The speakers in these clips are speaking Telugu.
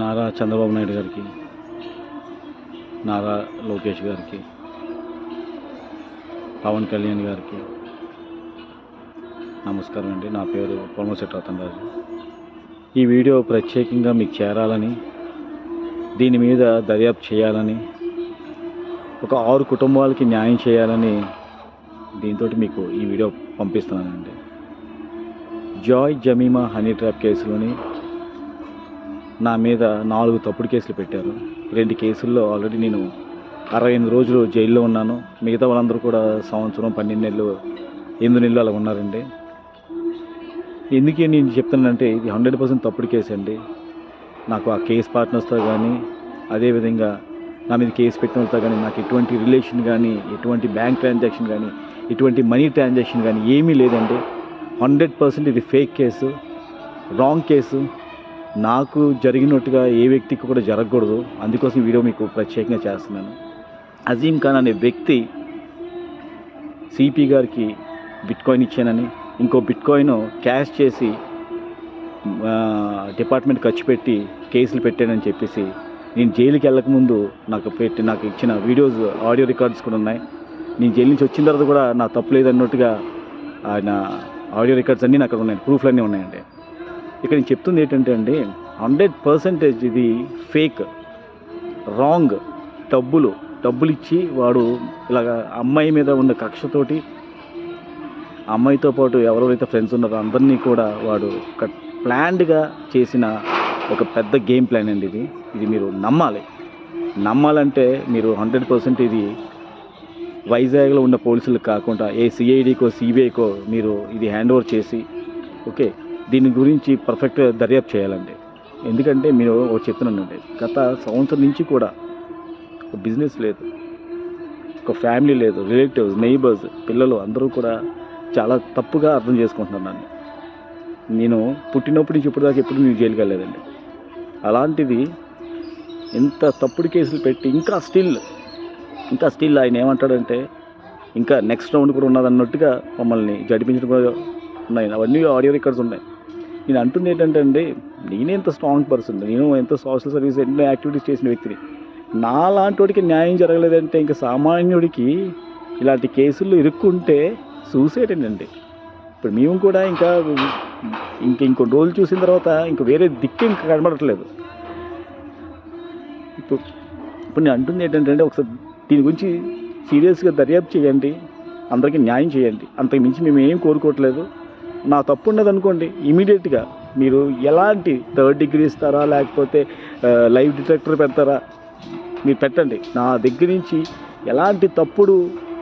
నారా చంద్రబాబు నాయుడు గారికి, నారా లోకేష్ గారికి, పవన్ కళ్యాణ్ గారికి నమస్కారం అండి. నా పేరు పొలమశెట్టి రతనరాజు. ఈ వీడియో ప్రత్యేకంగా మీకు చేరాలని, దీని మీద దర్యాప్తు చేయాలని, ఒక 6 కుటుంబాలకి న్యాయం చేయాలని దీంతో మీకు ఈ వీడియో పంపిస్తున్నానండి. జాయ్ జమీమా హనీ ట్రాప్ కేసులోని నా మీద 4 తప్పుడు కేసులు పెట్టారు. 2 కేసుల్లో ఆల్రెడీ నేను 68 రోజులు జైల్లో ఉన్నాను. మిగతా వాళ్ళందరూ కూడా సంవత్సరం, 12 నెలలు, 8 నెలలు అలా ఉన్నారండి. ఎందుకే నేను చెప్తానంటే ఇది 100% తప్పుడు కేసు అండి. నాకు ఆ కేసు పార్ట్నర్స్తో కానీ, అదేవిధంగా నా మీద కేసు పెట్టిన వాళ్ళతో కానీ నాకు ఎటువంటి రిలేషన్ కానీ, ఎటువంటి బ్యాంక్ ట్రాన్సాక్షన్ కానీ, ఎటువంటి మనీ ట్రాన్సాక్షన్ కానీ ఏమీ లేదండి. 100% ఇది ఫేక్ కేసు, రాంగ్ కేసు. నాకు జరిగినట్టుగా ఏ వ్యక్తికి కూడా జరగకూడదు. అందుకోసం ఈ వీడియో మీకు ప్రత్యేకంగా చేస్తున్నాను. అజీమ్ ఖాన్ అనే వ్యక్తి సిపి గారికి బిట్కాయిన్ ఇచ్చానని, ఇంకో బిట్కాయిన్ క్యాష్ చేసి డిపార్ట్మెంట్ ఖర్చు పెట్టి కేసులు పెట్టానని చెప్పేసి నేను జైలుకి వెళ్ళకముందు నాకు ఇచ్చిన వీడియోస్, ఆడియో రికార్డ్స్ కూడా ఉన్నాయి. నేను జైలు నుంచి వచ్చిన తర్వాత కూడా నా తప్పు లేదన్నట్టుగా ఆయన ఆడియో రికార్డ్స్ అన్నీ నాకు ఉన్నాయి, ప్రూఫ్లు అన్నీ ఉన్నాయండి. ఇక్కడ నేను చెప్తుంది ఏంటంటే అండి, 100% ఇది ఫేక్, రాంగ్. డబ్బులు ఇచ్చి వాడు ఇలాగ అమ్మాయి మీద ఉన్న కక్షతోటి, అమ్మాయితో పాటు ఎవరెవరైతే ఫ్రెండ్స్ ఉన్నారో అందరినీ కూడా వాడు ఒక ప్లాన్డ్గా చేసిన ఒక పెద్ద గేమ్ ప్లాన్ అండి ఇది మీరు నమ్మాలంటే మీరు 100% ఇది వైజాగ్లో ఉన్న పోలీసులకు కాకుండా ఏ సిఐడికో, సిబిఐకో మీరు ఇది హ్యాండ్ ఓవర్ చేసి, ఓకే, దీని గురించి పర్ఫెక్ట్గా దర్యాప్తు చేయాలండి. ఎందుకంటే మీరు చెప్తున్నానండి, గత సంవత్సరం నుంచి కూడా ఒక బిజినెస్ లేదు, ఒక ఫ్యామిలీ లేదు, రిలేటివ్స్, నైబర్స్, పిల్లలు అందరూ కూడా చాలా తప్పుగా అర్థం చేసుకుంటున్నాను. నేను పుట్టినప్పటి నుంచి ఇప్పటిదాకా ఎప్పుడు నేను జైలుకి వెళ్ళలేదండి. అలాంటిది ఎంత తప్పుడు కేసులు పెట్టి ఇంకా స్టిల్ ఆయన ఏమంటాడంటే ఇంకా నెక్స్ట్ రౌండ్ కూడా ఉన్నదన్నట్టుగా మమ్మల్ని జడిపించడం కూడా ఉన్నాయి. అవన్నీ ఆడియో రికార్డ్స్ ఉన్నాయి. నేను అంటుంది ఏంటంటే అండి, నేనే ఎంత స్ట్రాంగ్ పర్సన్, నేను ఎంత సోషల్ సర్వీస్, ఎన్నో యాక్టివిటీస్ చేసిన వ్యక్తిని. నాలాంటి వాడికి న్యాయం జరగలేదంటే ఇంకా సామాన్యుడికి ఇలాంటి కేసుల్లో ఇరుక్కుంటే సూసైడ్ అండి. ఇప్పుడు మేము కూడా ఇంకో రోజులు చూసిన తర్వాత ఇంకా వేరే దిక్కు ఇంకా కనబడట్లేదు. ఇప్పుడు నేను అంటుంది ఏంటంటే ఒకసారి దీని గురించి సీరియస్గా దర్యాప్తు చేయండి, అందరికీ న్యాయం చేయండి. అంతకు మించి మేము ఏం కోరుకోవట్లేదు. నా తప్పు ఉన్నదనుకోండి, ఇమీడియట్గా మీరు ఎలాంటి 3rd డిగ్రీ ఇస్తారా, లేకపోతే లైవ్ డిటెక్టర్ పెడతారా, మీరు పెట్టండి. నా దగ్గర నుంచి ఎలాంటి తప్పుడు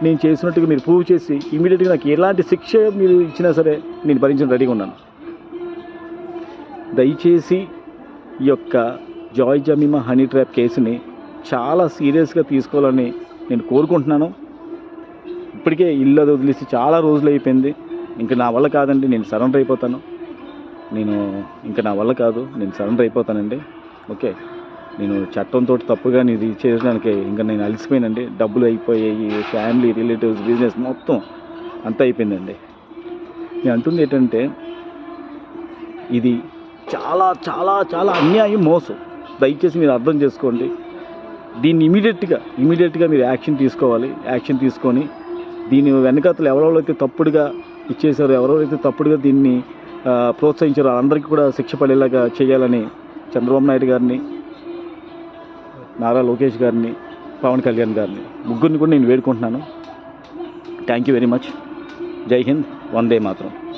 నేను చేసినట్టుగా మీరు ప్రూవ్ చేసి ఇమీడియట్గా నాకు ఎలాంటి శిక్ష మీరు ఇచ్చినా సరే నేను భరించడం రెడీగా ఉన్నాను. దయచేసి ఈ యొక్క జాయ్ జమీమా హనీ ట్రాప్ కేసుని చాలా సీరియస్గా తీసుకోవాలని నేను కోరుకుంటున్నాను. ఇప్పటికే ఇల్లు అది వదిలేసి చాలా రోజులు అయిపోయింది. ఇంకా నా వల్ల కాదండి, నేను సరెండర్ అయిపోతాను. నేను సరెండర్ అయిపోతానండి. ఓకే, నేను చట్టంతో తప్పుగా ఇది చేయడానికి ఇంకా నేను అలసిపోయానండి. డబ్బులు అయిపోయాయి, ఫ్యామిలీ, రిలేటివ్స్, బిజినెస్ మొత్తం అంతా అయిపోయిందండి. నేను అంటుంది ఏంటంటే ఇది చాలా చాలా చాలా అన్యాయం, మోసం. దయచేసి మీరు అర్థం చేసుకోండి. దీన్ని ఇమీడియట్గా మీరు యాక్షన్ తీసుకోవాలి. యాక్షన్ తీసుకొని దీని వెనకాతలు ఎవరెవరైతే తప్పుడుగా ఇచ్చేశారో, ఎవరెవరైతే తప్పుడుగా దీన్ని ప్రోత్సహించారో అందరికీ కూడా శిక్ష పడేలాగా చేయాలని చంద్రబాబు నాయుడు గారిని, నారా లోకేష్ గారిని, పవన్ కళ్యాణ్ గారిని, ముగ్గురిని కూడా నేను వేడుకుంటున్నాను. Thank you very much. జై హింద్, వందే మాతరం.